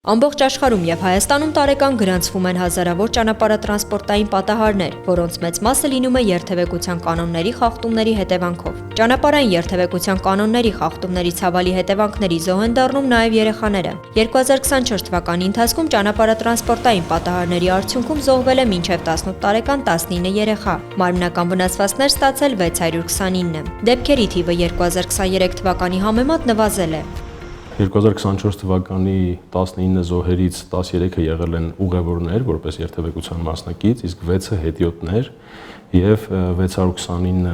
Ամբողջ աշխարհում եւ Հայաստանում տարեկան գրանցվում են հազարավոր ճանապարհատրանսպորտային պատահարներ, որոնց մեծ մասը լինում է երթևեկության կանոնների խախտումների հետևանքով։ Ճանապարհային երթևեկության կանոնների խախտումների ցավալի հետևանքների զոհ են դառնում նաեւ երեխաները։ 2024 թվականի ընթացքում ճանապարհատրանսպորտային պատահարների արդյունքում զոհվել է մինչեւ 18 տարեկան 19 երեխա, մարմնական վնասվածքներ ստացել 629։ Դեպքերի թիվը 2023 թվականի համեմատ նվազել է։ 2024 թվականի 19 զոհերից 13-ը եղել են ուղևորներ, որպես երթևեկության մասնակից, իսկ 6-ը հետիոտներ եւ 629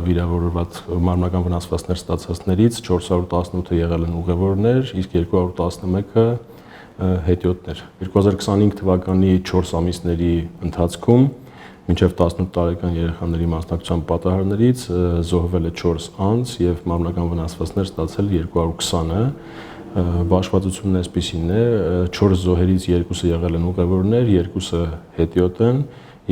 վիրավորված մարմնական վնասվածքներ ստացածներից 418-ը եղել են ուղևորներ, իսկ 211-ը հետիոտներ։ 2025 թվականի 4 ամիսների ընթացքում մինչև 18 տարեկան երեխաների մասնակցության պատահարներից զոհվել է 4 անձ եւ մարմնական վնասվածքներ ստացել 220-ը։ Բաշխվածությունն այսպիսին է, 4 զոհերից 2-ը եղել են ուղևորներ, 2-ը հետիոտ են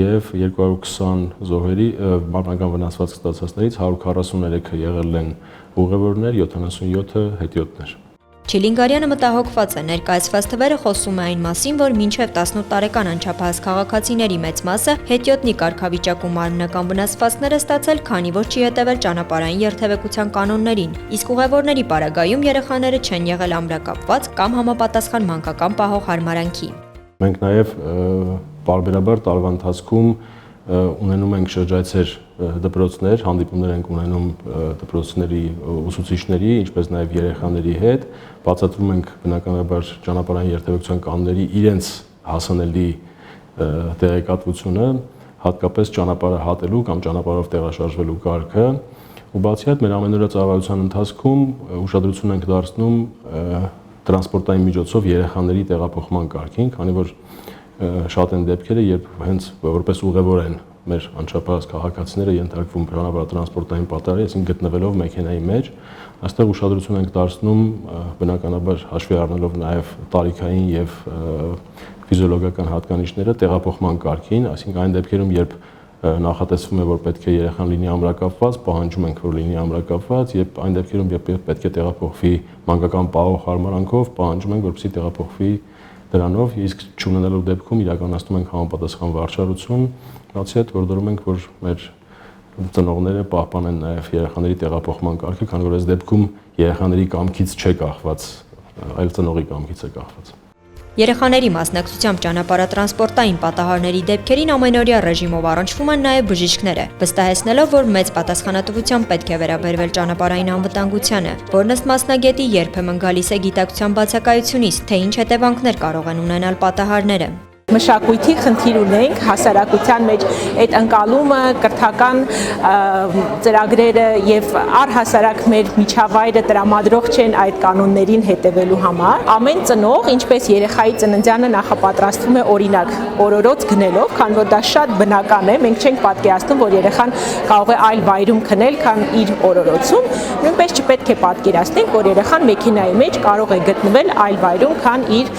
եւ 220 զոհերի մարմնական վնասվածք ստացածներից 143-ը եղել են ուղևորներ, 77-ը հետիոտներ։ Չիլինգարյանը մտահոգված է, ներկայացված թվերը խոսում է այն մասին, որ մինչև 18 տարեկան անչափահաս քաղաքացիների մեծ մասը հետիոտնի կարգավիճակում մարմնական վնասվածքներ է ստացել, քանի որ չի հետևել ճանապարհային երթևեկության կանոններին, իսկ ուղևորների պարագայում երեխաները չեն եղել ամրակապված կամ համապատասխան մանկական պահող հարմարանքի։ Մենք նաև պարբերաբար տարվա ընթացքում ունենում ենք շրջայցեր դպրոցներ, հանդիպումներ ենք ունենում դպրոցների ուսուցիչների, ինչպես նաև երեխաների հետ, բացատրում ենք բնականաբար ճանապարհային երթևեկության կանոնների իրենց հասանելի տեղեկատվությունը, հատկապես ճանապարհը հատելու կամ ճանապարհով տեղաշարժվելու կարգը, ու բացի այդ մեր ամենօրյա ծառայության ընթացքում ուշադրություն ենք դարձնում տրանսպորտային միջոցով երեխաների տեղափոխման կարգին, քանի որ շատ են դեպքերը, երբ հենց որպես ուղևոր են մեր անչափահաս քաղաքացիները ենթարկվում ճանապարհատրանսպորտային պատահարի, այսինքն գտնվելով մեքենայի մեջ, այստեղ ուշադրություն ենք դարձնում բնականաբար հաշվի առնելով նաև տարիքային եւ ֆիզիոլոգիական հատկանիշները տեղափոխման կարգին, այսինքն այն դեպքերում, երբ նախատեսվում է, որ պետք է երեխան լինի ամրակապված, պահանջում ենք, որ լինի ամրակապված, եւ այն դեպքերում, երբ պետք է տեղափոխվի մանկական պահող հարմարանքով, պահանջում ենք, որպեսզի տեղափոխվի դրանով, իսկ չունենալու դեպքում իրականացնում ենք համապատասխան վարչարություն, բացի այդ որոշում ենք, որ մեր ծնողները պահպանեն նաև երեխաների տեղափոխման կարգը, քանի որ այս դեպքում երեխաների կամքից չէ կախված, այլ ծնողի կամքից է կախված։ Երեխաների մասնակցությամբ ճանապարհատրանսպորտային պատահարների դեպքերին ամենօրյա ռեժիմով առնչվում են նաև բժիշկները, վստահեցնելով, որ մեծ պատասխանատվությամբ պետք է վերաբերվել ճանապարհային անվտանգությանը, որն ըստ մասնագետի երբեմն գալիս է գիտակցության բացակայությունից, թե ինչ հետևանքներ կարող են ունենալ պատահարները։ Մշակույթի խնդիր ունենք հասարակության մեջ այդ ընկալումը, կրթական ծրագրերը եւ առհասարակ մեր միջավայրը տրամադրող չեն այդ կանոններին հետևելու համար։ Ամեն ծնող, ինչպես երեխայի ծննդյանը նախապատրաստվում է օրինակ օրորոց գնելով, քան որ դա շատ բնական է, մենք չենք պատկերացնում, որ երեխան կարող է այլ վայրում քնել, քան իր օրորոցում, նույնպես չպետք է պատկերացնենք, որ երեխան մեքենայի մեջ կարող է գտնվել այլ վայրում, քան իր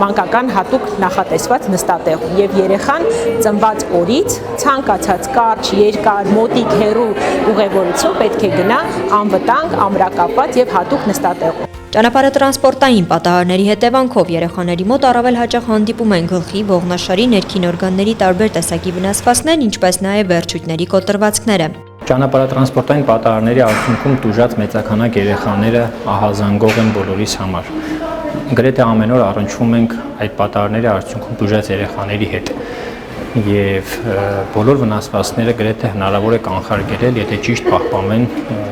մանկական հատուկ տեսված նստատեղում եւ երեխան ծնված օրից ցանկացած կարճ, երկար, մոտիկ, հեռու ուղևորություն պետք է գնա անվտանգ, ամրակապված եւ հատուկ նստատեղում։ Ճանապարհատրանսպորտային պատահարների հետևանքով երեխաների մոտ առավել հաճախ հանդիպում են գլխի, ողնաշարի, ներքին օրգանների տարբեր տեսակի վնասվածքներ, ինչպես նաեւ վերջույթների կոտրվածքները։ Ճանապարհատրանսպորտային պատահարների արդյունքում տուժած մեծաքանակ երեխաները ահազանգող են բոլորիս համար։ Գրեթե ամեն օր առնչվում ենք այդ պատահարների արդյունքում տուժած երեխաների հետ եւ բոլոր վնասվածքները գրեթե հնարավոր է կանխարգելել, եթե ճիշտ պահպանվեն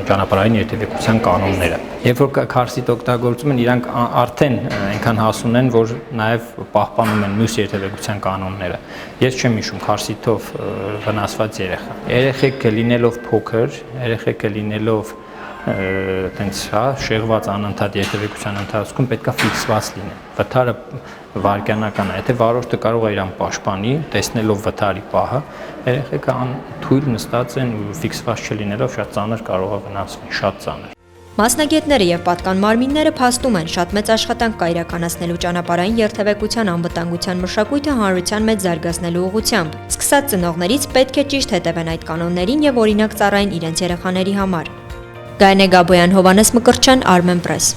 ճանապարհային երթևեկության կանոնները։ Երբ որ քարսիտ օգտագործում են, իրանք արդեն այնքան հասուն են, որ նաեւ պահպանում են մյուս երթևեկության կանոնները։ Ես չեմ հիշում քարսիտով վնասված երեխա։ Երեխեք լինելով փոքր, երեխեքը լինելով տենց շեղված անընդհատ երթևեկության ընթացքում պետքա ֆիքսված լինեն։ Վթարը վայրկյանական է, եթե վարորդը կարող է իրան պաշտպանի, տեսնելով վթարի պահը, երեխեքը թույլ նստած են ու ֆիքսված չլինելով շատ ծանր կարող է վնասվել, շատ ծանր։ Մասնագետները եւ պատկան մարմինները փաստում են, շատ մեծ աշխատանք կա իրականացնելու ճանապարհային երթևեկության անվտանգության մշակույթը հանրության մեջ զարգացնելու ուղղությամբ։ Սկսած ծնողներից պետք է ճիշտ հետևեն այդ կանոններին եւ օրինակ ծառայեն իրենց երեխաների համար։ Գայնե Գաբոյան, Հովանես Մկրտչյան, Armenpress։